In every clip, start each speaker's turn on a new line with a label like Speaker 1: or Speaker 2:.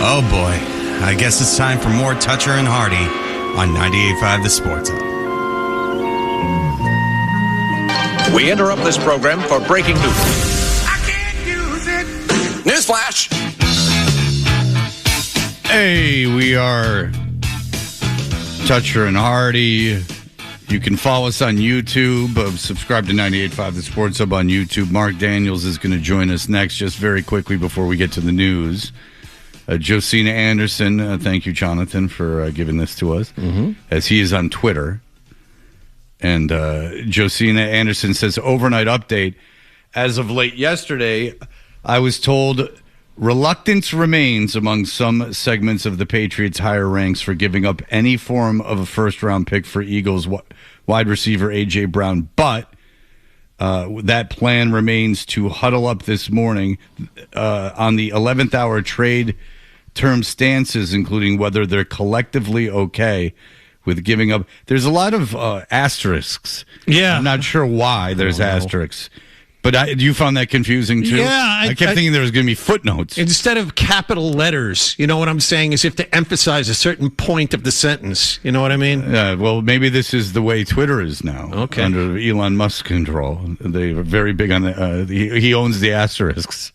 Speaker 1: Oh boy, I guess it's time for more Toucher and Hardy on 98.5 The Sports Hub.
Speaker 2: We interrupt this program for breaking news.
Speaker 3: I can't use it.
Speaker 2: Newsflash!
Speaker 4: Hey, we are Toucher and Hardy. You can follow us on YouTube. Subscribe to 98.5 The Sports Hub on YouTube. Mark Daniels is going to join us next, just very quickly before we get to the news. Josina Anderson, thank you, Jonathan, for giving this to us, as he is on Twitter. And Josina Anderson says, overnight update. As of late yesterday, I was told reluctance remains among some segments of the Patriots' higher ranks for giving up any form of a first-round pick for Eagles wide receiver A.J. Brown. But that plan remains to huddle up this morning on the 11th hour trade term stances, including whether they're collectively okay with giving up. There's a lot of asterisks.
Speaker 5: Yeah.
Speaker 4: I'm not sure why there's asterisks. But you found that confusing, too?
Speaker 5: Yeah.
Speaker 4: I kept thinking there was going to be footnotes.
Speaker 5: Instead of capital letters, you know what I'm saying, as if to emphasize a certain point of the sentence. You know what I mean?
Speaker 4: Well, maybe this is the way Twitter is now.
Speaker 5: Okay.
Speaker 4: Under Elon Musk's control. They are very big on the... he owns the asterisks.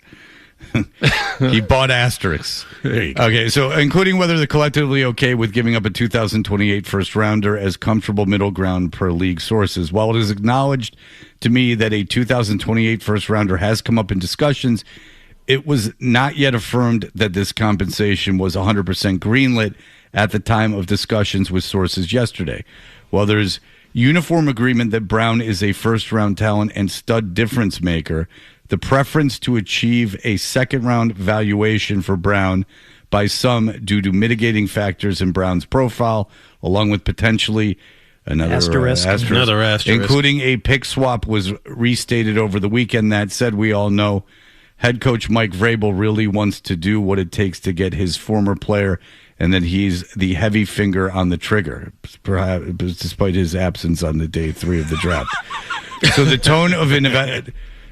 Speaker 4: He bought asterisks. Okay, so including whether they're collectively okay with giving up a 2028 first rounder as comfortable middle ground per league sources. While it is acknowledged to me that a 2028 first rounder has come up in discussions, it was not yet affirmed that this compensation was 100% greenlit at the time of discussions with sources yesterday. While there's uniform agreement that Brown is a first round talent and stud difference maker, the preference to achieve a second-round valuation for Brown by some due to mitigating factors in Brown's profile, along with potentially another asterisk, including a pick swap, was restated over the weekend. That said, we all know head coach Mike Vrabel really wants to do what it takes to get his former player, and that he's the heavy finger on the trigger, perhaps despite his absence on the day 3 of the draft. So the tone of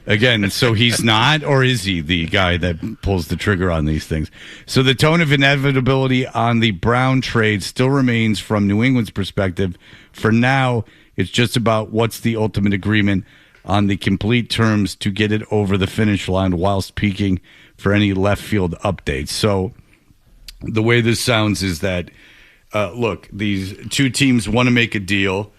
Speaker 4: Again, so he's not, or is he the guy that pulls the trigger on these things? So the tone of inevitability on the Brown trade still remains from New England's perspective. For now, it's just about what's the ultimate agreement on the complete terms to get it over the finish line whilst peaking for any left field updates. So the way this sounds is that, look, these two teams want to make a deal.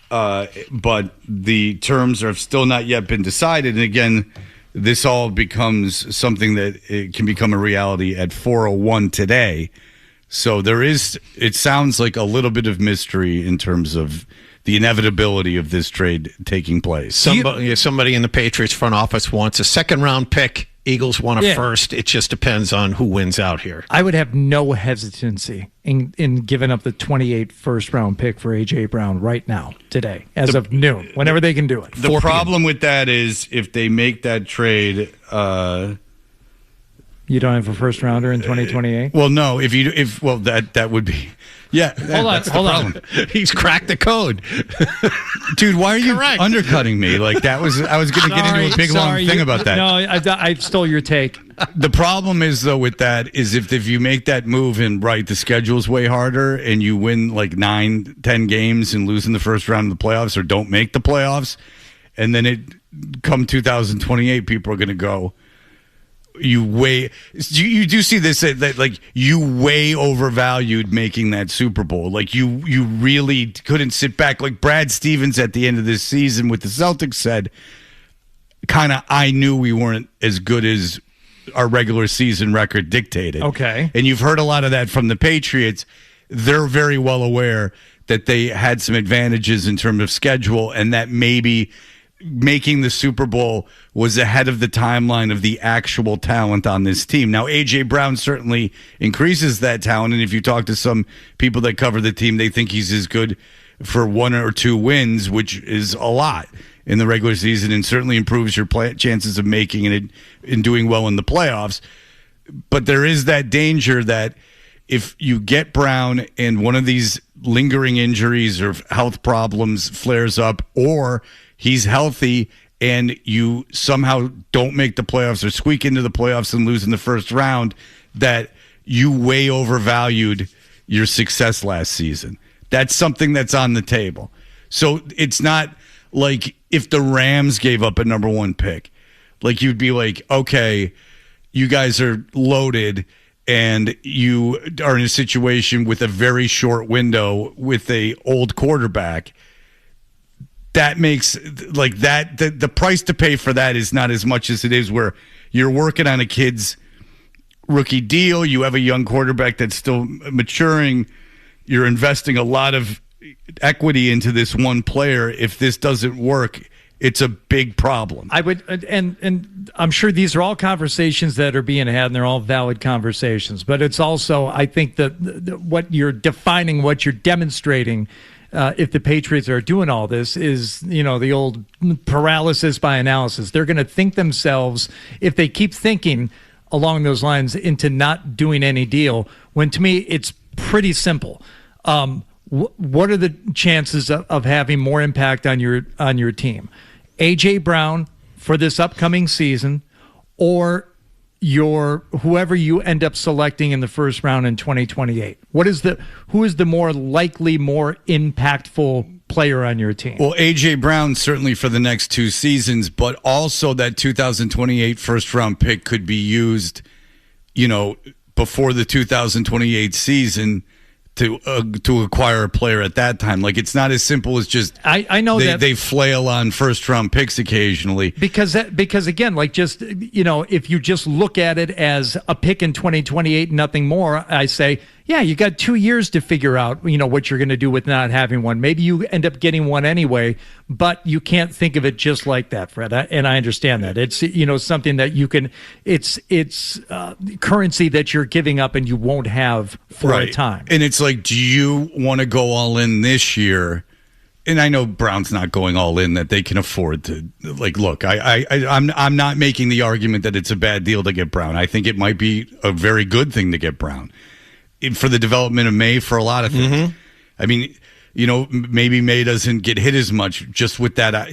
Speaker 4: But the terms have still not yet been decided. And again, this all becomes something that it can become a reality at 4:01 today. So it sounds like a little bit of mystery in terms of the inevitability of this trade taking place.
Speaker 5: Somebody in the Patriots front office wants a second-round pick. Eagles want a first. It just depends on who wins out here.
Speaker 6: I would have no hesitancy in giving up the 28 first-round pick for A.J. Brown right now, today, as of noon, whenever they can do it.
Speaker 4: The problem with that is if they make that trade...
Speaker 6: you don't have a first-rounder in 2028?
Speaker 4: Well, no. That would be... Yeah,
Speaker 6: hold on.
Speaker 5: He's cracked the code.
Speaker 4: Dude, why are you undercutting me? Like I was going to get into a big long thing about that.
Speaker 6: No, I stole your take.
Speaker 4: The problem is, though, with that is if you make that move and the schedule's way harder and you win like 9-10 games and lose in the first round of the playoffs or don't make the playoffs, and then come 2028, people are going to go, you do see this, that like you way overvalued making that Super Bowl. Like you really couldn't sit back. Like Brad Stevens at the end of this season with the Celtics said, I knew we weren't as good as our regular season record dictated.
Speaker 6: Okay.
Speaker 4: And you've heard a lot of that from the Patriots. They're very well aware that they had some advantages in terms of schedule, and that maybe making the Super Bowl was ahead of the timeline of the actual talent on this team. Now, A.J. Brown certainly increases that talent, and if you talk to some people that cover the team, they think he's as good for 1 or 2 wins, which is a lot in the regular season, and certainly improves your chances of making it and doing well in the playoffs. But there is that danger that if you get Brown and one of these lingering injuries or health problems flares up, or he's healthy and you somehow don't make the playoffs or squeak into the playoffs and lose in the first round, that you way overvalued your success last season. That's something that's on the table. So it's not like if the Rams gave up a number 1 pick, like you'd be like, okay, you guys are loaded and you are in a situation with a very short window with a old quarterback. That makes like that the price to pay for that is not as much as it is where you're working on a kid's rookie deal. You have a young quarterback that's still maturing. You're investing a lot of equity into this one player. If this doesn't work, it's a big problem.
Speaker 6: I would, and I'm sure these are all conversations that are being had, and they're all valid conversations. But it's also, I think that what you're defining, what you're demonstrating, if the Patriots are doing all this, is the old paralysis by analysis. They're going to think themselves, if they keep thinking along those lines, into not doing any deal. When to me, it's pretty simple. What are the chances of having more impact on your team? A.J. Brown for this upcoming season, or whoever you end up selecting in the first round in 2028? Who is the more likely, more impactful player on your team?
Speaker 4: Well, A.J. Brown certainly for the next 2 seasons, but also that 2028 first round pick could be used, before the 2028 season to acquire a player at that time. Like, it's not as simple as just
Speaker 6: I know that
Speaker 4: they flail on first round picks occasionally
Speaker 6: because again, like, just if you just look at it as a pick in 2028, nothing more, I say, yeah, you got 2 years to figure out what you're going to do with not having one. Maybe you end up getting one anyway, but you can't think of it just like that, Fred. And I understand that it's something that you can. It's currency that you're giving up and you won't have for a time.
Speaker 4: And it's like, do you want to go all in this year? And I know Brown's not going all in, that they can afford to. Like, look, I'm not making the argument that it's a bad deal to get Brown. I think it might be a very good thing to get Brown for the development of May, for a lot of things. Mm-hmm. I mean, maybe May doesn't get hit as much just with that.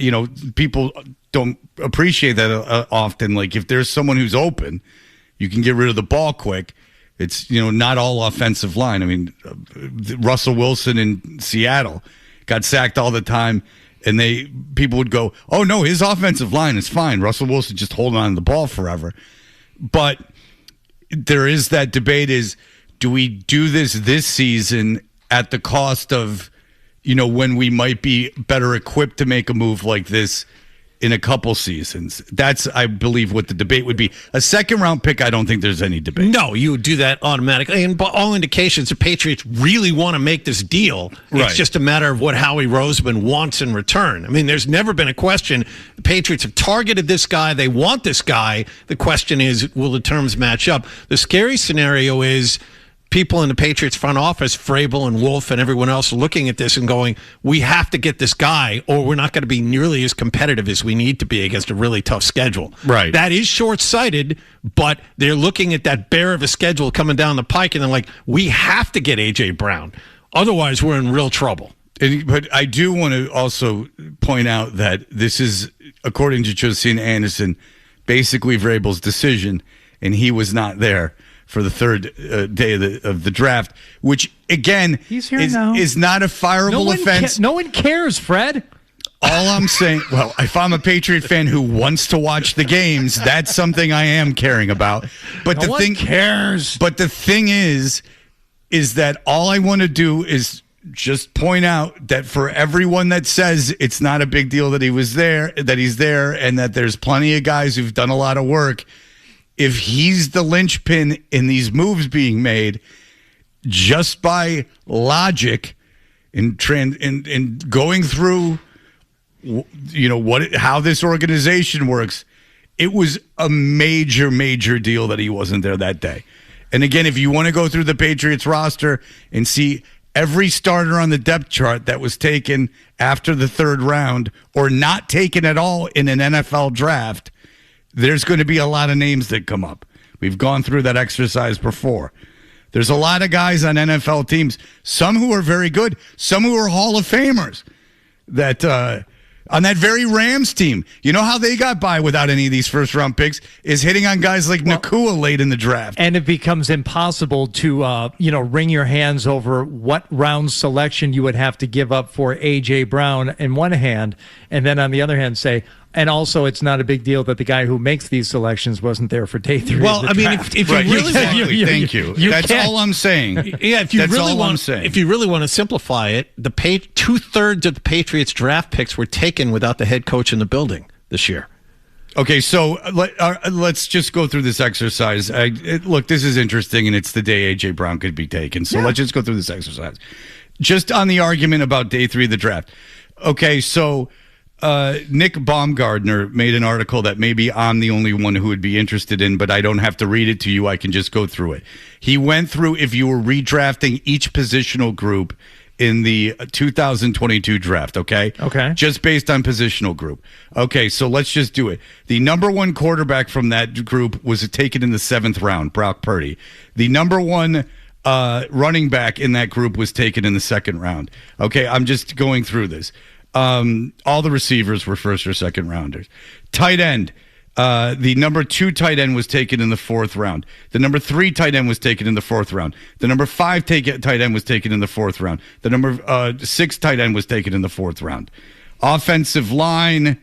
Speaker 4: People don't appreciate that often. Like, if there's someone who's open, you can get rid of the ball quick. It's, not all offensive line. I mean, Russell Wilson in Seattle got sacked all the time, and people would go, oh, no, his offensive line is fine. Russell Wilson just holding on to the ball forever. But there is that debate is, do we do this season at the cost of, when we might be better equipped to make a move like this in a couple seasons? That's, I believe, what the debate would be. A second round pick, I don't think there's any debate.
Speaker 5: No, you would do that automatically. And by all indications, the Patriots really want to make this deal.
Speaker 4: Right.
Speaker 5: It's just a matter of what Howie Roseman wants in return. I mean, there's never been a question. The Patriots have targeted this guy. They want this guy. The question is, will the terms match up? The scary scenario is people in the Patriots front office, Vrabel and Wolf and everyone else, looking at this and going, we have to get this guy or we're not going to be nearly as competitive as we need to be against a really tough schedule.
Speaker 4: Right.
Speaker 5: That is short-sighted, but they're looking at that bear of a schedule coming down the pike, and they're like, we have to get A.J. Brown. Otherwise, we're in real trouble.
Speaker 4: But I do want to also point out that this is, according to Josina Anderson, basically Vrabel's decision, and he was not there for the third day of the draft, which, again,
Speaker 6: is
Speaker 4: not a fireable offense.
Speaker 6: No one cares, Fred.
Speaker 4: All I'm saying, well, if I'm a Patriot fan who wants to watch the games, that's something I am caring about. But
Speaker 6: no one cares.
Speaker 4: But the thing is that all I want to do is just point out that for everyone that says it's not a big deal that he's there, and that there's plenty of guys who've done a lot of work, if he's the linchpin in these moves being made, just by logic and going through, how this organization works, it was a major, major deal that he wasn't there that day. And again, if you want to go through the Patriots roster and see every starter on the depth chart that was taken after the third round or not taken at all in an NFL draft, there's going to be a lot of names that come up. We've gone through that exercise before. There's a lot of guys on NFL teams, some who are very good, some who are Hall of Famers, that On that very Rams team. You know how they got by without any of these first-round picks is hitting on guys like Nakua late in the draft.
Speaker 6: And it becomes impossible to, wring your hands over what round selection you would have to give up for A.J. Brown in one hand, and then on the other hand say, and also it's not a big deal that the guy who makes these selections wasn't there for day 3
Speaker 5: Well,
Speaker 6: of the
Speaker 5: I mean,
Speaker 6: draft.
Speaker 5: if you really want...
Speaker 4: Thank you. That's all I'm saying.
Speaker 5: Yeah, if you really want to simplify it, the 2/3 of the Patriots draft picks were taken without the head coach in the building this year.
Speaker 4: Okay, so let's just go through this exercise. Look, this is interesting, and it's the day A.J. Brown could be taken. So let's just go through this exercise. Just on the argument about day 3 of the draft. Okay, so Nick Baumgardner made an article that maybe I'm the only one who would be interested in, but I don't have to read it to you. I can just go through it. He went through if you were redrafting each positional group in the 2022 draft, okay?
Speaker 6: Okay.
Speaker 4: Just based on positional group. Okay, so let's just do it. The number 1 quarterback from that group was taken in the 7th round, Brock Purdy. The number 1 running back in that group was taken in the 2nd round. Okay, I'm just going through this. All the receivers were 1st or 2nd rounders. Tight end. The number 2 tight end was taken in the 4th round. The number 3 tight end was taken in the 4th round. The number 5 tight end was taken in the 4th round. The number 6 tight end was taken in the 4th round. Offensive line,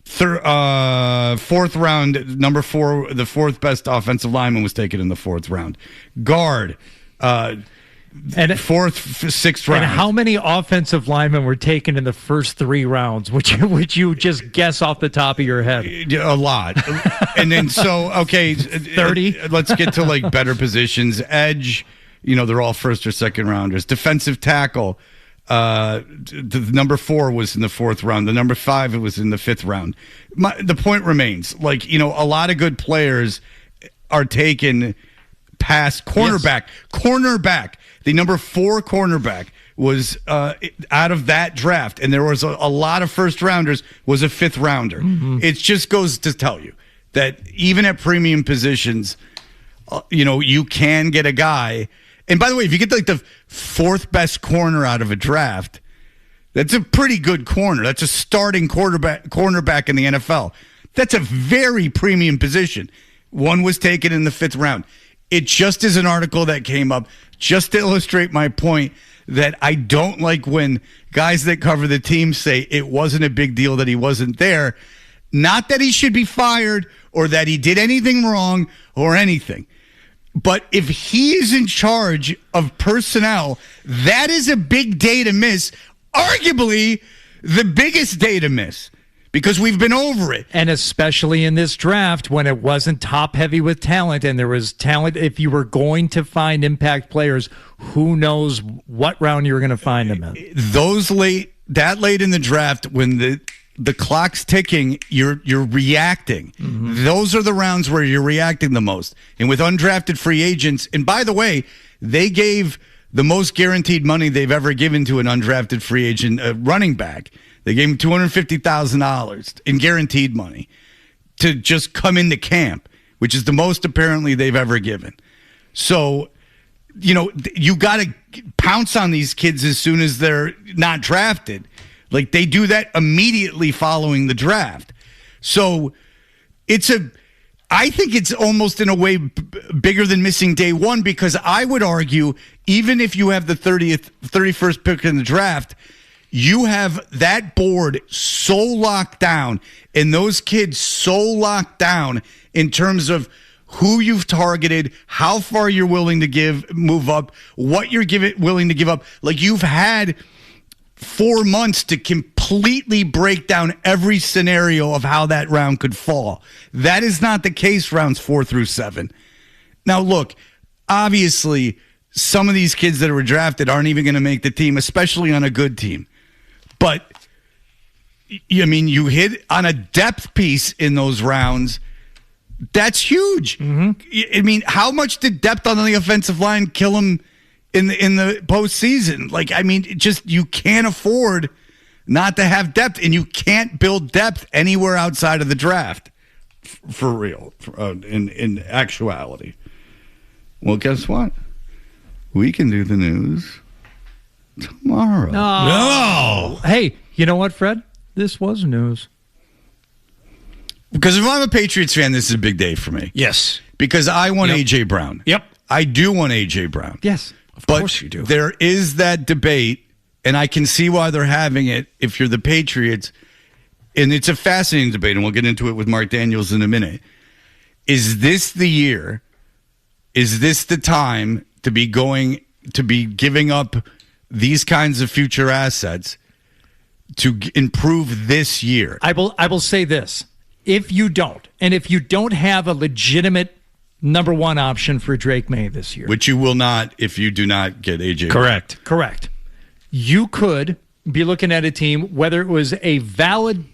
Speaker 4: 4th round, number 4, the 4th best offensive lineman was taken in the 4th round. Guard,
Speaker 6: and
Speaker 4: 4th, 6th round.
Speaker 6: And how many offensive linemen were taken in the first 3 rounds? Would you just guess off the top of your head?
Speaker 4: A lot. And then
Speaker 6: 30.
Speaker 4: Let's get to like better positions. Edge, they're all 1st or 2nd rounders. Defensive tackle, the number 4 was in the 4th round. The number 5 it was in the 5th round. The point remains, a lot of good players are taken past cornerback. Yes. Cornerback. The number 4 cornerback was out of that draft, and there was a lot of first rounders, was a 5th rounder. Mm-hmm. It just goes to tell you that even at premium positions, you can get a guy. And by the way, if you get like the 4th best corner out of a draft, that's a pretty good corner. That's a starting cornerback in the NFL. That's a very premium position. One was taken in the 5th round. It just is an article that came up just to illustrate my point that I don't like when guys that cover the team say it wasn't a big deal that he wasn't there. Not that he should be fired or that he did anything wrong or anything. But if he is in charge of personnel, that is a big day to miss, arguably the biggest day to miss. Because we've been over it.
Speaker 6: And especially in this draft when it wasn't top heavy with talent and there was talent. If you were going to find impact players, who knows what round you were going to find them in.
Speaker 4: That late in the draft when the clock's ticking, you're reacting. Mm-hmm. Those are the rounds where you're reacting the most. And with undrafted free agents, and by the way, they gave the most guaranteed money they've ever given to an undrafted free agent running back. They gave him $250,000 in guaranteed money to just come into camp, which is the most apparently they've ever given. So, you got to pounce on these kids as soon as they're not drafted. Like they do that immediately following the draft. So I think it's almost in a way bigger than missing day 1 because I would argue even if you have the 31st pick in the draft, you have that board so locked down and those kids so locked down in terms of who you've targeted, how far you're willing to move up, what you're willing to give up. Like you've had 4 months to completely break down every scenario of how that round could fall. That is not the case rounds 4 through 7. Now, look, obviously, some of these kids that were drafted aren't even going to make the team, especially on a good team. But, you hit on a depth piece in those rounds. That's huge. Mm-hmm. How much did depth on the offensive line kill him in the postseason? You can't afford not to have depth, and you can't build depth anywhere outside of the draft, for real, in actuality. Well, guess what? We can do the news tomorrow.
Speaker 6: No. Hey, you know what, Fred? this was news.
Speaker 4: Because if I'm a Patriots fan, this is a big day for me.
Speaker 5: Yes.
Speaker 4: Because I want A.J. Brown.
Speaker 5: Yep.
Speaker 4: I do want A.J. Brown.
Speaker 6: Yes.
Speaker 5: Of course you do.
Speaker 4: There is that debate, and I can see why they're having it if you're the Patriots. And it's a fascinating debate, and we'll get into it with Mark Daniels in a minute. Is this the year? Is this the time to be giving up these kinds of future assets to improve this year?
Speaker 6: I will say this. If you don't have a legitimate number one option for Drake May this year,
Speaker 4: Which you will not if you do not get AJ.
Speaker 6: Correct. You could be looking at a team, whether it was a valid,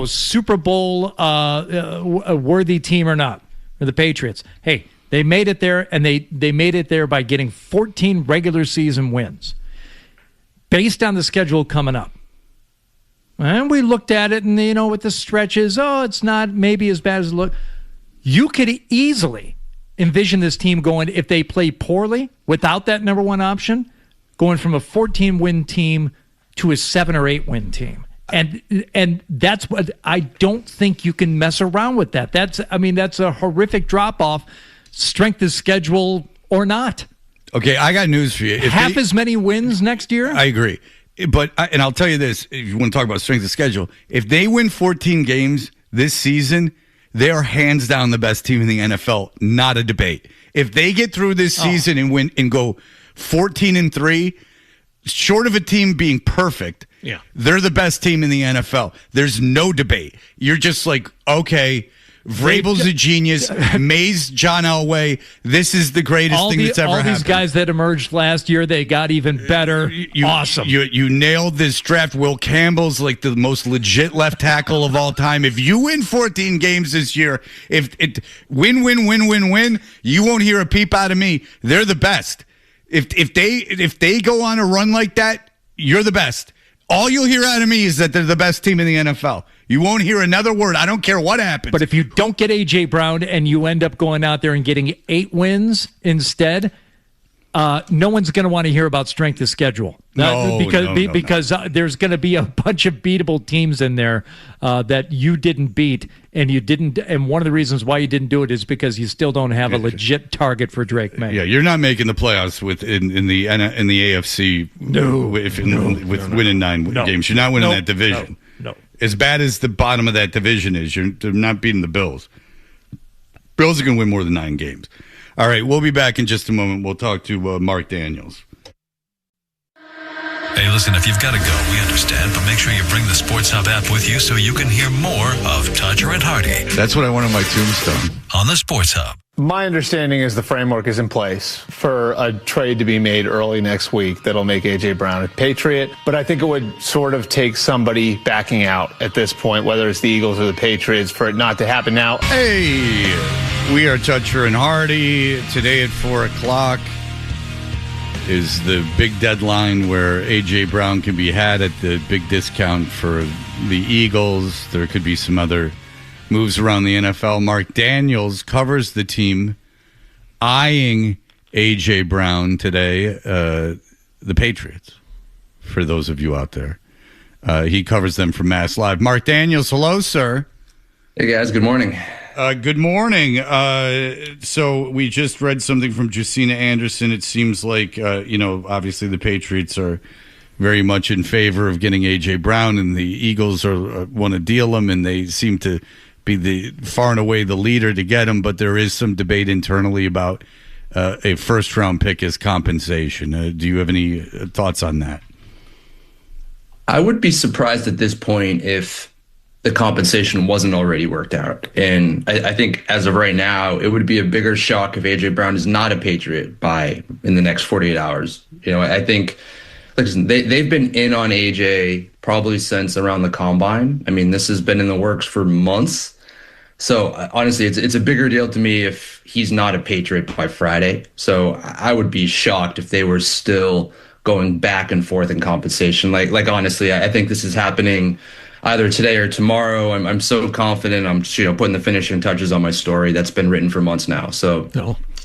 Speaker 6: Super Bowl worthy team or not, for the Patriots. Hey, they made it there, and they made it there by getting 14 regular season wins based on the schedule coming up. And we looked at it, and, with the stretches, it's not maybe as bad as it looked. You could easily envision this team going, if they play poorly without that number one option, going from a 14-win team to a 7 or 8-win team. And that's what I don't think you can mess around with that. That's a horrific drop-off, strength of schedule or not.
Speaker 4: Okay, I got news for you.
Speaker 6: As many wins next year?
Speaker 4: I agree. But I'll tell you this, if you want to talk about strength of schedule, if they win 14 games this season, they are hands down the best team in the NFL, not a debate. If they get through this season and win and go 14-3, short of a team being perfect, they're the best team in the NFL. There's no debate. You're just like, okay, Vrabel's a genius. May's John Elway. This is the greatest thing that's ever happened.
Speaker 6: All these guys that emerged last year, they got even better. Awesome.
Speaker 4: You nailed this draft. Will Campbell's like the most legit left tackle of all time. If you win 14 games this year, if it win, you won't hear a peep out of me. They're the best. If they go on a run like that, you're the best. All you'll hear out of me is that they're the best team in the NFL. You won't hear another word. I don't care what happens.
Speaker 6: But if you don't get A.J. Brown and you end up going out there and getting 8 wins instead, no one's going to want to hear about strength of schedule. Because there's going to be a bunch of beatable teams in there that you didn't beat, and you didn't. And one of the reasons why you didn't do it is because you still don't have a legit target for Drake May.
Speaker 4: Yeah, you're not making the playoffs in the AFC. With winning 9 games, you're not winning that division.
Speaker 6: No.
Speaker 4: As bad as the bottom of that division is, you're not beating the Bills. Bills are going to win more than 9 games. All right, we'll be back in just a moment. We'll talk to Mark Daniels.
Speaker 3: Hey, listen, if you've got to go, we understand, but make sure you bring the Sports Hub app with you so you can hear more of Toucher and Hardy.
Speaker 4: That's what I want on my tombstone.
Speaker 3: On the Sports Hub.
Speaker 7: My understanding is the framework is in place for a trade to be made early next week that'll make A.J. Brown a Patriot. But I think it would sort of take somebody backing out at this point, whether it's the Eagles or the Patriots, for it not to happen now.
Speaker 4: Hey, we are Toucher and Hardy. Today at 4 o'clock is the big deadline where A.J. Brown can be had at the big discount for the Eagles. There could be some other moves around the NFL. Mark Daniels covers the team, eyeing A.J. Brown today, the Patriots, for those of you out there. He covers them from Mass Live. Mark Daniels, hello, sir.
Speaker 8: Hey, guys. Good morning.
Speaker 4: Good morning. So we just read something from Josina Anderson. It seems like, obviously the Patriots are very much in favor of getting A.J. Brown, and the Eagles want to deal him, and they seem to be the far and away the leader to get him, but there is some debate internally about a first-round pick as compensation. Do you have any thoughts on that?
Speaker 8: I would be surprised at this point if the compensation wasn't already worked out. And I think as of right now, it would be a bigger shock if A.J. Brown is not a Patriot in the next 48 hours. I think, listen, they've been in on A.J. probably since around the Combine. I mean, this has been in the works for months. So honestly, it's a bigger deal to me if he's not a Patriot by Friday. So I would be shocked if they were still going back and forth in compensation. Like honestly, I think this is happening either today or tomorrow. I'm so confident. I'm putting the finishing touches on my story that's been written for months now. So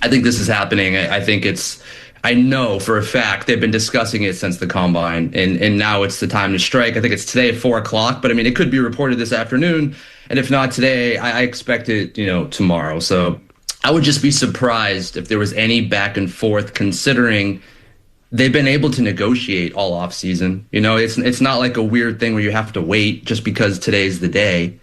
Speaker 8: I think this is happening. I think it's I know for a fact they've been discussing it since the combine, and now it's the time to strike. I think it's today at 4:00, but I mean, it could be reported this afternoon. And if not today, I expect it, tomorrow. So I would just be surprised if there was any back and forth, considering they've been able to negotiate all off season. It's not like a weird thing where you have to wait just because today's the day.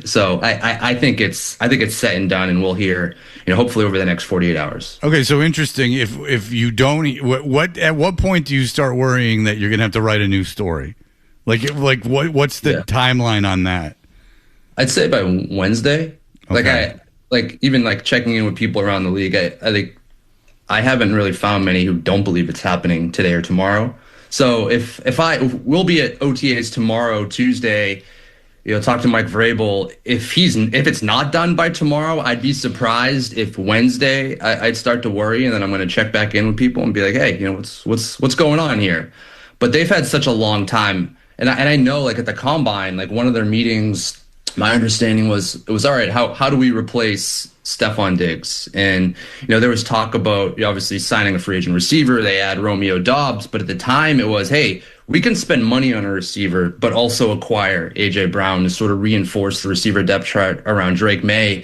Speaker 8: So I think it's set and done, and we'll hear, hopefully over the next 48 hours.
Speaker 4: Okay, so interesting. If you don't, at what point do you start worrying that you're going to have to write a new story? What's the timeline on that?
Speaker 8: I'd say by Wednesday.
Speaker 4: Okay.
Speaker 8: Even checking in with people around the league. I think I haven't really found many who don't believe it's happening today or tomorrow. So if we'll be at OTAs tomorrow, Tuesday. Talk to Mike Vrabel. If it's not done by tomorrow, I'd be surprised if Wednesday I'd start to worry, and then I'm going to check back in with people and be like, hey, what's going on here? But they've had such a long time, and I know at the combine, one of their meetings, my understanding was all right. How do we replace Stephon Diggs? And there was talk about obviously signing a free agent receiver. They had Romeo Doubs, but at the time it was, hey, we can spend money on a receiver, but also acquire A.J. Brown to sort of reinforce the receiver depth chart around Drake May.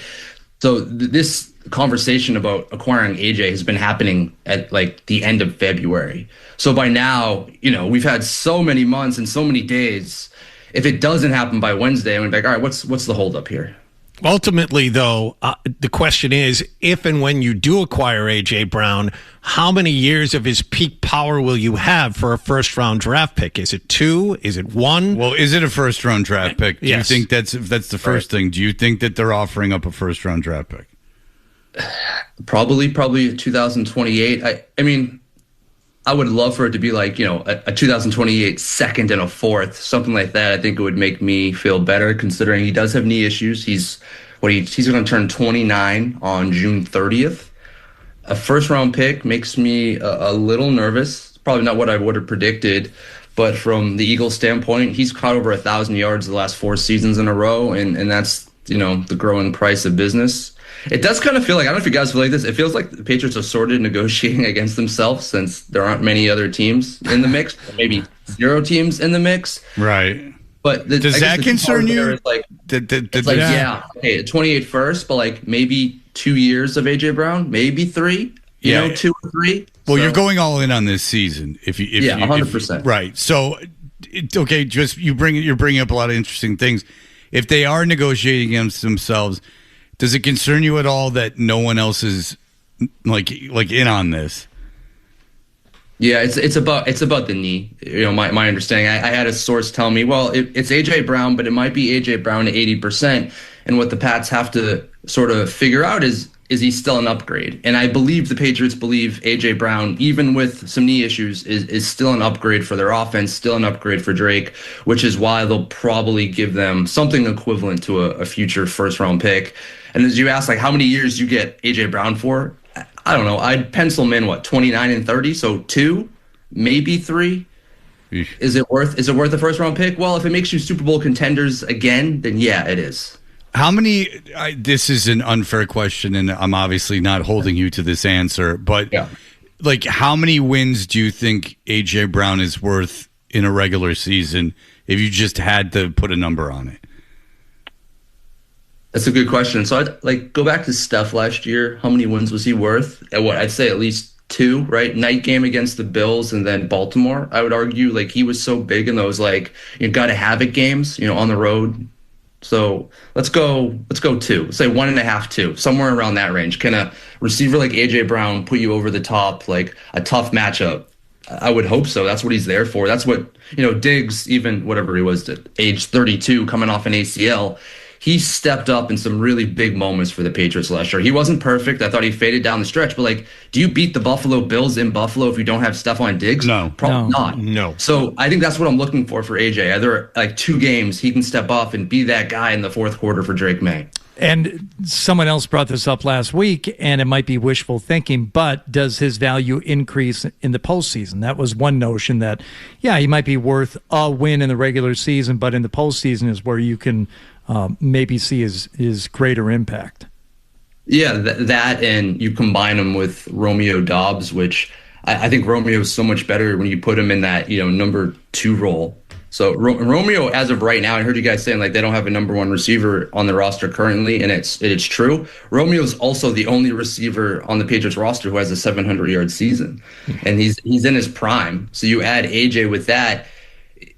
Speaker 8: So this conversation about acquiring A.J. has been happening at the end of February. So by now, we've had so many months and so many days. If it doesn't happen by Wednesday, I'm going to be like, all right, what's the holdup here?
Speaker 5: Ultimately, though, the question is, if and when you do acquire A.J. Brown, how many years of his peak power will you have for a first-round draft pick? Is it 2? Is it 1?
Speaker 4: Well, is it a first-round draft pick? Do
Speaker 5: Yes.
Speaker 4: you think that's the first thing? Do you think that they're offering up a first-round draft pick?
Speaker 8: Probably 2028. I mean, I would love for it to be a 2028 second and a fourth, something like that. I think it would make me feel better, considering he does have knee issues. He's going to turn 29 on June 30th. A first round pick makes me a little nervous. It's probably not what I would have predicted, but from the Eagles' standpoint, he's caught over 1,000 yards the last 4 seasons in a row, and that's the growing price of business. It does kind of feel like, I don't know if you guys feel like this, it feels like the Patriots are sort of negotiating against themselves, since there aren't many other teams in the mix, maybe 0 teams in the mix.
Speaker 4: Right.
Speaker 8: But
Speaker 4: does that concern you?
Speaker 8: Okay, 28 first, but maybe 2 years of A.J. Brown, maybe 3, 2 or 3.
Speaker 4: Well, you're going all in on this season. If
Speaker 8: 100%.
Speaker 4: Right. So, okay, you're bringing up a lot of interesting things. If they are negotiating against themselves, does it concern you at all that no one else is in on this?
Speaker 8: Yeah, it's about the knee. My understanding. I had a source tell me, well, it's A.J. Brown, but it might be A.J. Brown at 80%. And what the Pats have to sort of figure out is he still an upgrade? And I believe the Patriots believe A.J. Brown, even with some knee issues, is still an upgrade for their offense, still an upgrade for Drake, which is why they'll probably give them something equivalent to a future first-round pick. And as you ask, how many years you get A.J. Brown for? I don't know. I'd pencil him in, 29 and 30, so 2, maybe 3. Eesh. Is it worth a first-round pick? Well, if it makes you Super Bowl contenders again, then yeah, it is.
Speaker 4: How many? This is an unfair question, and I'm obviously not holding you to this answer. But how many wins do you think A.J. Brown is worth in a regular season if you just had to put a number on it?
Speaker 8: That's a good question. So I'd go back to Steph last year. How many wins was he worth? I'd say at least 2, right? Night game against the Bills and then Baltimore. I would argue he was so big in those you got to have it games, on the road. So let's go 2. Let's say 1.5, 2, somewhere around that range. Can a receiver like A.J. Brown put you over the top, a tough matchup? I would hope so. That's what he's there for. That's what, Diggs, even whatever he was at age 32, coming off an ACL, he stepped up in some really big moments for the Patriots last year. He wasn't perfect. I thought he faded down the stretch. But, do you beat the Buffalo Bills in Buffalo if you don't have Stephon Diggs?
Speaker 4: No.
Speaker 8: Probably not.
Speaker 5: No.
Speaker 8: So I think that's what I'm looking for AJ. Either 2 games, he can step up and be that guy in the fourth quarter for Drake May.
Speaker 6: And someone else brought this up last week, and it might be wishful thinking, but does his value increase in the postseason? That was one notion that, he might be worth a win in the regular season, but in the postseason is where you can maybe see his greater impact.
Speaker 8: Yeah, that and you combine him with Romeo Doubs, which I think Romeo is so much better when you put him in that, number 2 role. So Romeo, as of right now, I heard you guys saying like they don't have a number 1 receiver on the roster currently, and it's true. Romeo is also the only receiver on the Patriots roster who has a 700-yard season, and he's in his prime. So you add AJ with that,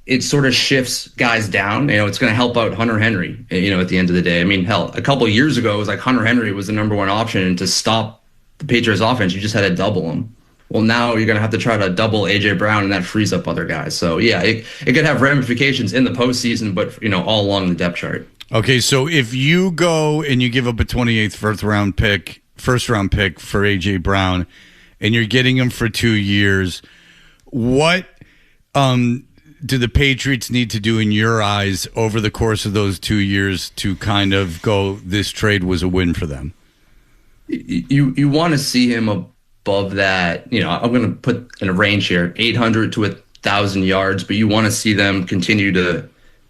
Speaker 8: it sort of shifts guys down. It's going to help out Hunter Henry. At the end of the day, I mean, hell, a couple of years ago it was like Hunter Henry was the number 1 option, and to stop the Patriots offense, you just had to double him. Well, now you're going to have to try to double AJ Brown, and that frees up other guys. So yeah, it could have ramifications in the postseason, but all along the depth chart.
Speaker 4: Okay, so if you go and you give up a 28th first round pick for AJ Brown, and you're getting him for 2 years, what do the Patriots need to do in your eyes over the course of those 2 years to kind of go, this trade was a win for them?
Speaker 8: You want to see him above that, I'm going to put in a range here, 800 to 1,000 yards, but you want to see them continue to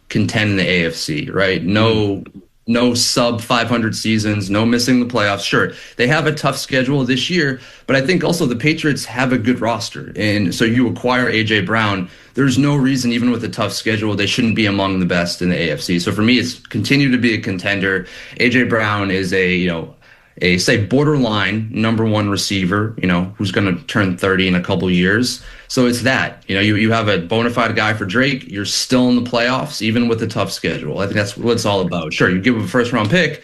Speaker 8: contend in the AFC, right? No sub 500 seasons, no missing the playoffs. Sure, they have a tough schedule this year, but I think also the Patriots have a good roster. And so you acquire AJ Brown, there's no reason, even with a tough schedule, they shouldn't be among the best in the AFC. So for me, it's continue to be a contender. AJ Brown is a say borderline number 1 receiver, who's going to turn 30 in a couple years. So it's that, you have a bona fide guy for Drake. You're still in the playoffs, even with a tough schedule. I think that's what it's all about. Sure, you give him a first round pick,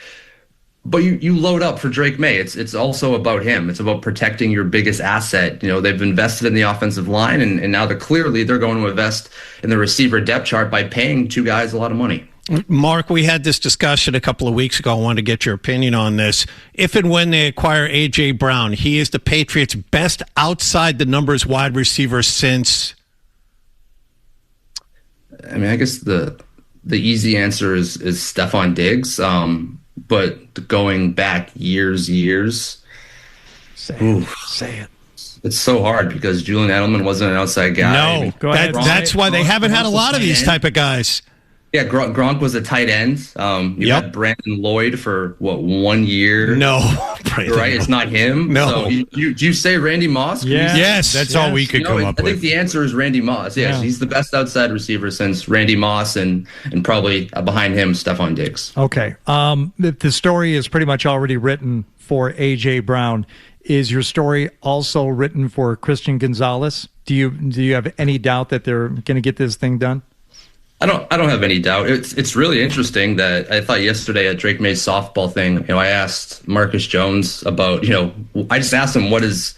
Speaker 8: but you load up for Drake May. It's also about him. It's about protecting your biggest asset. They've invested in the offensive line, and now they're going to invest in the receiver depth chart by paying 2 guys a lot of money.
Speaker 5: Mark, we had this discussion a couple of weeks ago. I wanted to get your opinion on this. If and when they acquire A.J. Brown, he is the Patriots' best outside the numbers wide receiver since...
Speaker 8: I mean, I guess the easy answer is Stephon Diggs. But going back years...
Speaker 6: Say it.
Speaker 8: It's so hard because Julian Edelman wasn't an outside guy.
Speaker 5: No, that's why they haven't had a lot of these type of guys.
Speaker 8: Yeah, Gronk was a tight end. You had Brandon Lloyd for, 1 year?
Speaker 5: No.
Speaker 8: Right? It's not him?
Speaker 5: No.
Speaker 8: So you say Randy Moss?
Speaker 6: Yeah.
Speaker 5: Yes.
Speaker 4: That's all we could come up with.
Speaker 8: I think the answer is Randy Moss. Yes, yeah. He's the best outside receiver since Randy Moss and probably behind him, Stephon Diggs.
Speaker 6: Okay. The story is pretty much already written for A.J. Brown. Is your story also written for Christian Gonzalez? Do you have any doubt that they're going to get this thing done?
Speaker 8: I don't have any doubt. It's really interesting that I thought yesterday at Drake May's softball thing, I asked Marcus Jones about, I just asked him, what does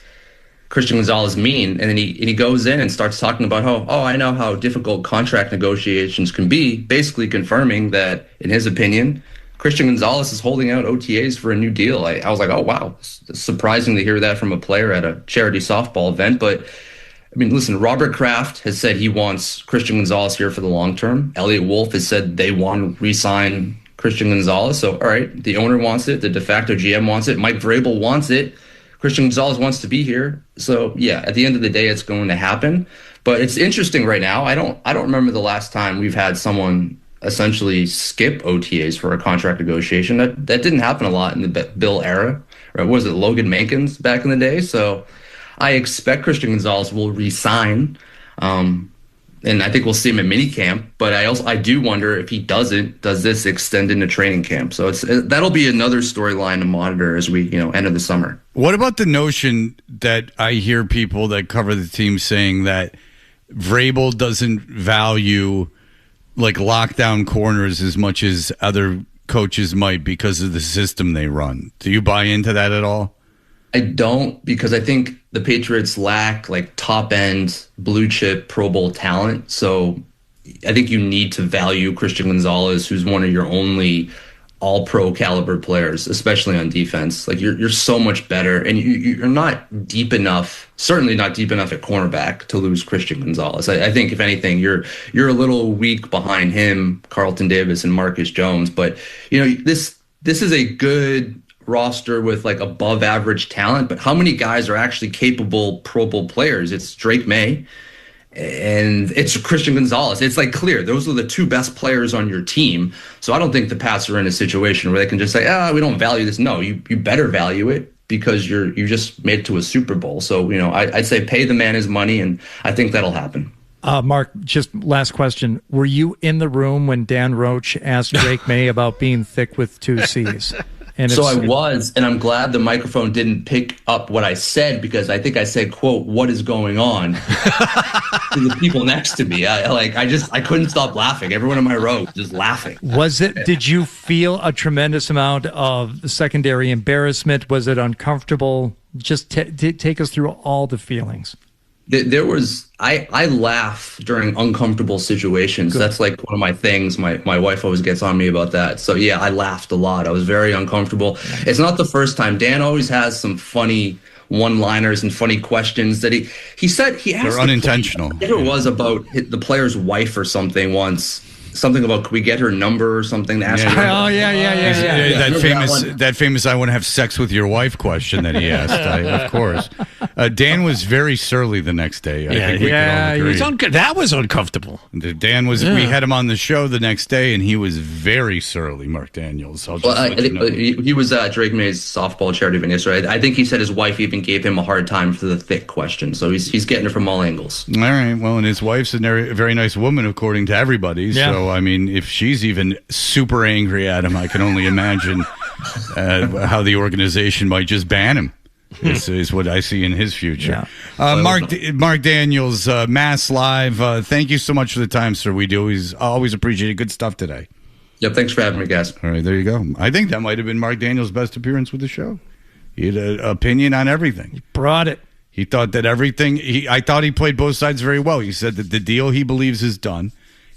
Speaker 8: Christian Gonzalez mean? And then he goes in and starts talking about I know how difficult contract negotiations can be, basically confirming that, in his opinion, Christian Gonzalez is holding out OTAs for a new deal. I was like, oh, wow. It's surprising to hear that from a player at a charity softball event. But I mean, listen, Robert Kraft has said he wants Christian Gonzalez here for the long term. Elliot Wolf has said they want to re-sign Christian Gonzalez. So, all right, the owner wants it. The de facto GM wants it. Mike Vrabel wants it. Christian Gonzalez wants to be here. So, yeah, at the end of the day, it's going to happen. But it's interesting right now. I don't remember the last time we've had someone essentially skip OTAs for a contract negotiation. That didn't happen a lot in the Bill era. Right? Was it Logan Mankins back in the day? So I expect Christian Gonzalez will re-sign, and I think we'll see him at minicamp. But I do wonder if he doesn't, does this extend into training camp? So that'll be another storyline to monitor as we enter the summer.
Speaker 4: What about the notion that I hear people that cover the team saying that Vrabel doesn't value like lockdown corners as much as other coaches might because of the system they run? Do you buy into that at all?
Speaker 8: I don't, because I think the Patriots lack like top end blue chip Pro Bowl talent. So I think you need to value Christian Gonzalez, who's one of your only all pro caliber players, especially on defense. Like you're so much better, and you're not deep enough, certainly not deep enough at cornerback to lose Christian Gonzalez. I think if anything, you're a little weak behind him, Carlton Davis and Marcus Jones. But this is a good roster with like above average talent, but how many guys are actually capable Pro Bowl players? It's Drake May and it's Christian Gonzalez. It's like clear those are the two best players on your team. So I don't think the Pats are in a situation where they can just say, we don't value this. No, you better value it, because you just made it to a Super Bowl. So, I'd say pay the man his money, and I think that'll happen.
Speaker 6: Mark, just last question. Were you in the room when Dan Roach asked Drake May about being thick with two C's? And
Speaker 8: so I was, and I'm glad the microphone didn't pick up what I said, because I think I said, quote, "What is going on?" to the people next to me. I couldn't stop laughing. Everyone in my row was just laughing.
Speaker 6: Did you feel a tremendous amount of secondary embarrassment? Was it uncomfortable? Just take us through all the feelings.
Speaker 8: There was, I laugh during uncomfortable situations. Good. That's like one of my things. My wife always gets on me about that. So yeah, I laughed a lot. I was very uncomfortable. It's not the first time. Dan always has some funny one-liners and funny questions that he said he asked.
Speaker 4: They're unintentional.
Speaker 8: I think it was about the player's wife or something once. Something about, could we get her number or something to ask her?
Speaker 6: Oh, yeah.
Speaker 4: That famous I want to have sex with your wife question that he asked, of course. Dan was very surly the next day. I think we could all agree.
Speaker 5: That was uncomfortable.
Speaker 4: Dan was, we had him on the show the next day, and he was very surly, Mark Daniels.
Speaker 8: He was Drake May's softball charity event yesterday. I think he said his wife even gave him a hard time for the thick question. So he's getting it from all angles.
Speaker 4: All right. Well, and his wife's a very nice woman, according to everybody. Yeah. So, I mean, if she's even super angry at him, I can only imagine how the organization might just ban him. This is what I see in his future. Yeah. Mark Daniels, Mass Live, thank you so much for the time, sir. We do always appreciate it. Good stuff today.
Speaker 8: Yep, thanks for having me, guys.
Speaker 4: All right, there you go. I think that might have been Mark Daniels' best appearance with the show. He had an opinion on everything.
Speaker 6: He brought it.
Speaker 4: He thought that everything, I thought he played both sides very well. He said that the deal he believes is done.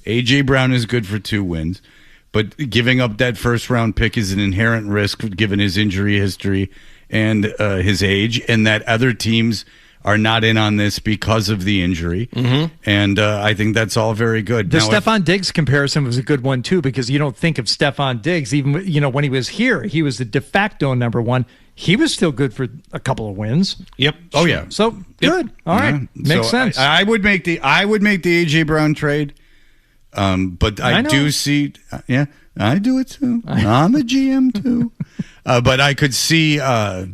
Speaker 4: A.J. Brown is good for 2 wins, but giving up that first-round pick is an inherent risk given his injury history and his age, and that other teams are not in on this because of the injury. Mm-hmm. And I think that's all very good.
Speaker 6: The Stephon Diggs comparison was a good one, too, because you don't think of Stephon Diggs. Even when he was here, he was the de facto number one. He was still good for a couple of wins.
Speaker 5: Yep.
Speaker 4: Oh, yeah.
Speaker 6: So, good. All right. Makes sense.
Speaker 4: I would make the A.J. Brown trade. But I do see, I do it too. I'm a GM too. But I could see, I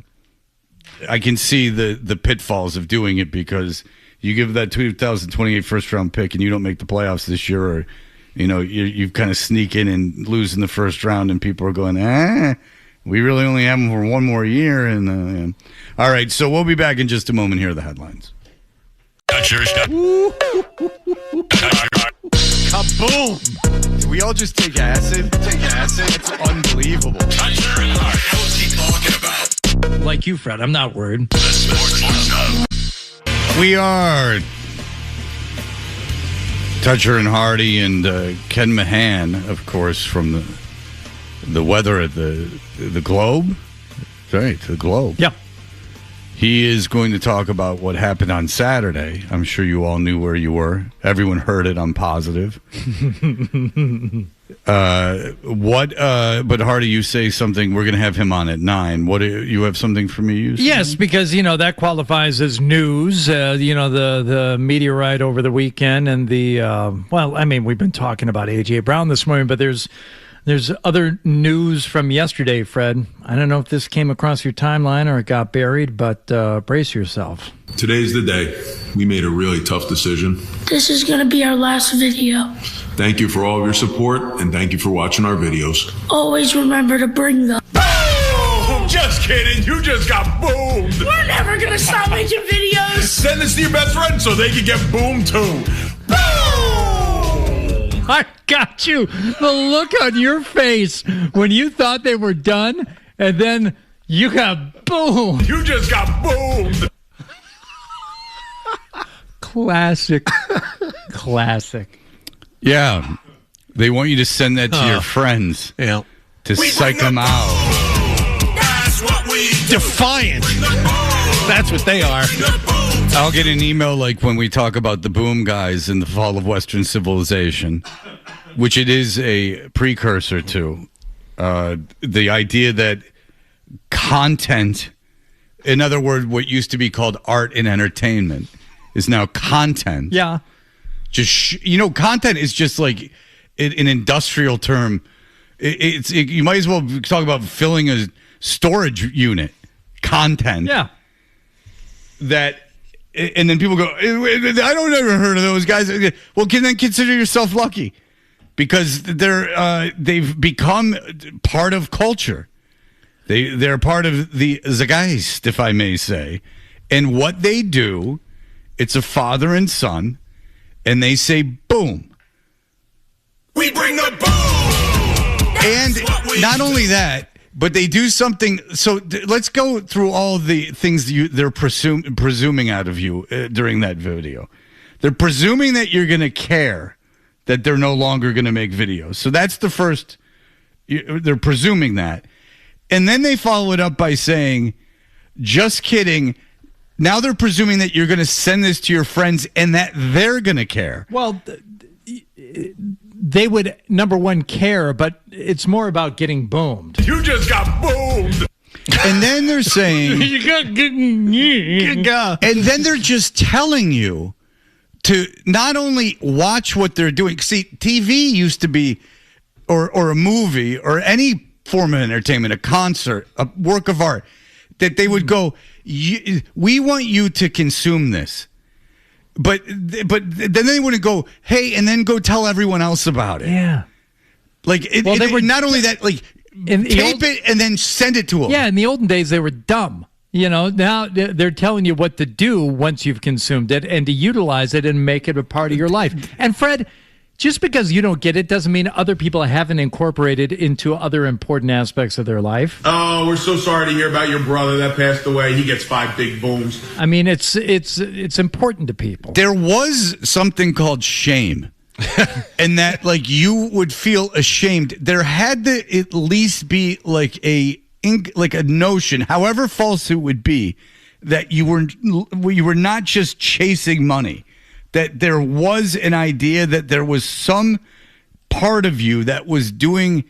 Speaker 4: can see the pitfalls of doing it, because you give that 2028 first round pick and you don't make the playoffs this year, or, you kind of sneak in and lose in the first round, and people are going, we really only have him for one more year. And all right, so we'll be back in just a moment. Here are the headlines. Kaboom! Did we all just take acid? It's unbelievable.
Speaker 6: Like you, Fred. I'm not worried.
Speaker 4: We are Toucher and Hardy and Ken Mahan, of course, from the weather at the Globe. Right, the Globe.
Speaker 6: Yeah.
Speaker 4: He is going to talk about what happened on Saturday. I'm sure you all knew where you were. Everyone heard it, I'm positive. But Hardy, you say something. We're going to have him on at 9. You have something for me?
Speaker 6: Yes, because, that qualifies as news. The meteorite over the weekend and we've been talking about A.J. Brown this morning, but there's other news from yesterday, Fred. I don't know if this came across your timeline or it got buried, but brace yourself.
Speaker 9: Today's the day. We made a really tough decision.
Speaker 10: This is going to be our last video.
Speaker 9: Thank you for all of your support, and thank you for watching our videos.
Speaker 10: Always remember to bring them.
Speaker 9: Boom! Just kidding. You just got boomed.
Speaker 10: We're never going to stop making videos.
Speaker 9: Send this to your best friend so they can get boomed too.
Speaker 6: I got you. The look on your face when you thought they were done, and then you got boomed.
Speaker 9: You just got boomed.
Speaker 6: Classic.
Speaker 4: Yeah. They want you to send that to your friends.
Speaker 5: Yeah.
Speaker 4: To psych them out.
Speaker 9: That's what we do.
Speaker 5: Defiant. That's what they are.
Speaker 4: I'll get an email like when we talk about the boom guys in the fall of Western civilization, which it is a precursor to. The idea that content, in other words, what used to be called art and entertainment, is now content.
Speaker 6: Yeah.
Speaker 4: Content is just like an industrial term. You might as well talk about filling a storage unit. content.
Speaker 6: Yeah.
Speaker 4: And then people go, I don't ever heard of those guys. Well, then consider yourself lucky because they've become part of culture. They're part of the Zeitgeist, if I may say. And what they do, it's a father and son, and they say, boom.
Speaker 11: We bring the boom!
Speaker 4: And not only that, but they do something. So let's go through all the things they're presuming out of you during that video. They're presuming that you're going to care that they're no longer going to make videos. So that's the first. They're presuming that. And then they follow it up by saying, just kidding. Now they're presuming that you're going to send this to your friends and that they're going to care.
Speaker 6: Well, they would, number one, care, but it's more about getting boomed.
Speaker 11: You just got boomed.
Speaker 4: And then they're saying, and then they're just telling you to not only watch what they're doing. See, TV used to be, or a movie, or any form of entertainment, a concert, a work of art, that they would go, we want you to consume this. But then they wouldn't go, hey, and then go tell everyone else about it.
Speaker 6: Yeah.
Speaker 4: Like, they were not only that, like, tape it and then send it to them.
Speaker 6: Yeah, in the olden days, they were dumb. You know, now they're telling you what to do once you've consumed it and to utilize it and make it a part of your life. And Fred, just because you don't get it doesn't mean other people haven't incorporated into other important aspects of their life.
Speaker 9: Oh, we're so sorry to hear about your brother that passed away. He gets 5 big booms.
Speaker 6: I mean, it's important to people.
Speaker 4: There was something called shame. And that, like, you would feel ashamed. There had to at least be like a notion, however false it would be, that you were not just chasing money. That there was an idea that there was some part of you that was doing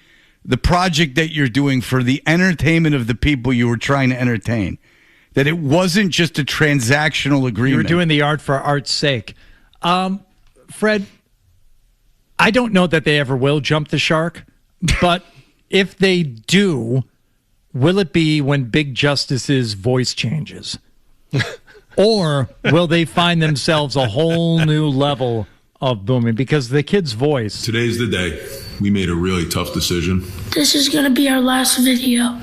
Speaker 4: the project that you're doing for the entertainment of the people you were trying to entertain. That it wasn't just a transactional agreement.
Speaker 6: You were doing the art for art's sake. Fred, I don't know that they ever will jump the shark, but if they do, will it be when Big Justice's voice changes? Or will they find themselves a whole new level of booming? Because the kid's voice.
Speaker 9: Today's the day. We made a really tough decision.
Speaker 10: This is going to be our last video.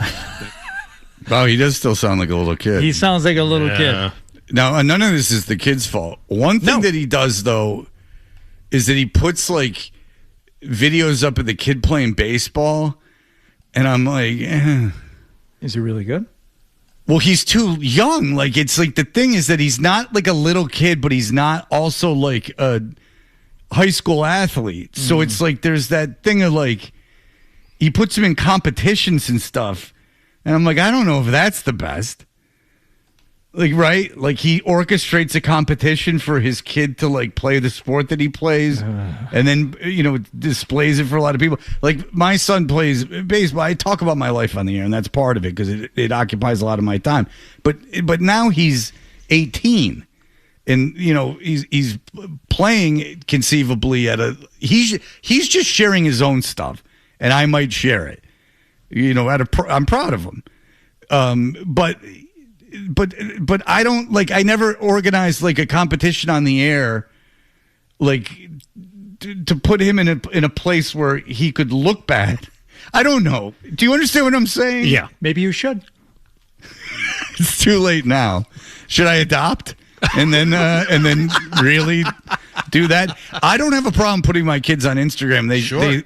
Speaker 4: Oh, he does still sound like a little kid.
Speaker 6: He sounds like a little kid.
Speaker 4: Now, none of this is the kid's fault. One thing that he does, though, is that he puts, like, videos up of the kid playing baseball. And I'm like,
Speaker 6: Is he really good?
Speaker 4: Well, he's too young. Like, it's like the thing is that he's not like a little kid, but he's not also like a high school athlete. So it's like there's that thing of like he puts him in competitions and stuff. And I'm like, I don't know if that's the best. Like, right? Like he orchestrates a competition for his kid to like play the sport that he plays and then, you know, displays it for a lot of people. Like my son plays baseball. I talk about my life on the air and that's part of it because it occupies a lot of my time. But now he's 18 and, you know, he's playing conceivably he's just sharing his own stuff and I might share it, you know, I'm proud of him. But I don't like. I never organized like a competition on the air, like to put him in a place where he could look bad. I don't know. Do you understand what I'm saying?
Speaker 6: Yeah, maybe you should.
Speaker 4: It's too late now. Should I adopt and then really do that? I don't have a problem putting my kids on Instagram.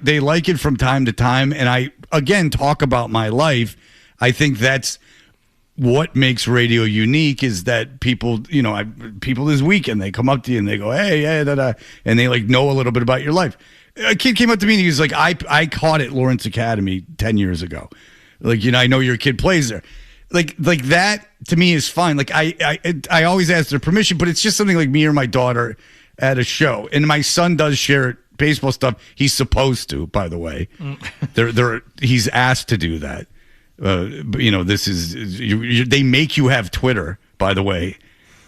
Speaker 4: They like it from time to time, and I again talk about my life. I think that's what makes radio unique is that people, you know, people this weekend, they come up to you and they go, hey, yeah, and they like know a little bit about your life. A kid came up to me and he was like, I caught at Lawrence Academy 10 years ago. Like, you know, I know your kid plays there. Like that to me is fine. Like I always ask their permission, but it's just something like me or my daughter at a show. And my son does share baseball stuff. He's supposed to, by the way. He's asked to do that. You know, this is they make you have Twitter, by the way,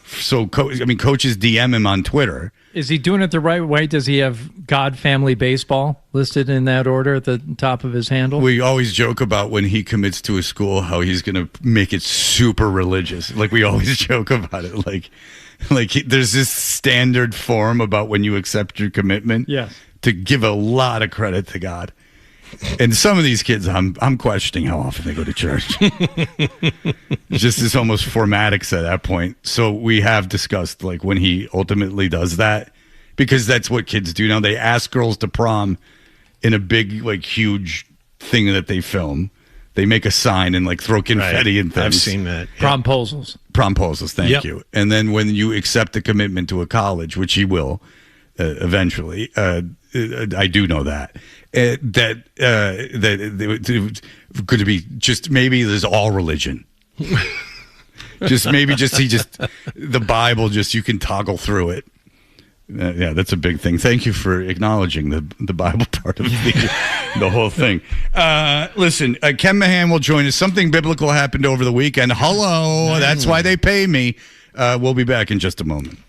Speaker 4: So, coaches DM him on Twitter.
Speaker 6: Is he doing it the right way? Does he have God Family Baseball listed in that order at the top of his handle?
Speaker 4: We always joke about when he commits to a school how he's going to make it super religious. Like, we always joke about it. There's this standard form about when you accept your commitment to give a lot of credit to God. And some of these kids, I'm questioning how often they go to church. It's just this almost formatics at that point. So we have discussed like when he ultimately does that, because that's what kids do now. They ask girls to prom in a big, like, huge thing that they film. They make a sign and like throw confetti and things.
Speaker 5: I've seen that.
Speaker 6: Promposals.
Speaker 4: Promposals, thank you. And then when you accept a commitment to a college, which he will eventually, I do know that. That could be just maybe there's all religion. The Bible, just you can toggle through it. Yeah, that's a big thing. Thank you for acknowledging the Bible part of the whole thing. Listen, Ken Mahan will join us. Something biblical happened over the weekend. Hello, that's why they pay me. We'll be back in just a moment.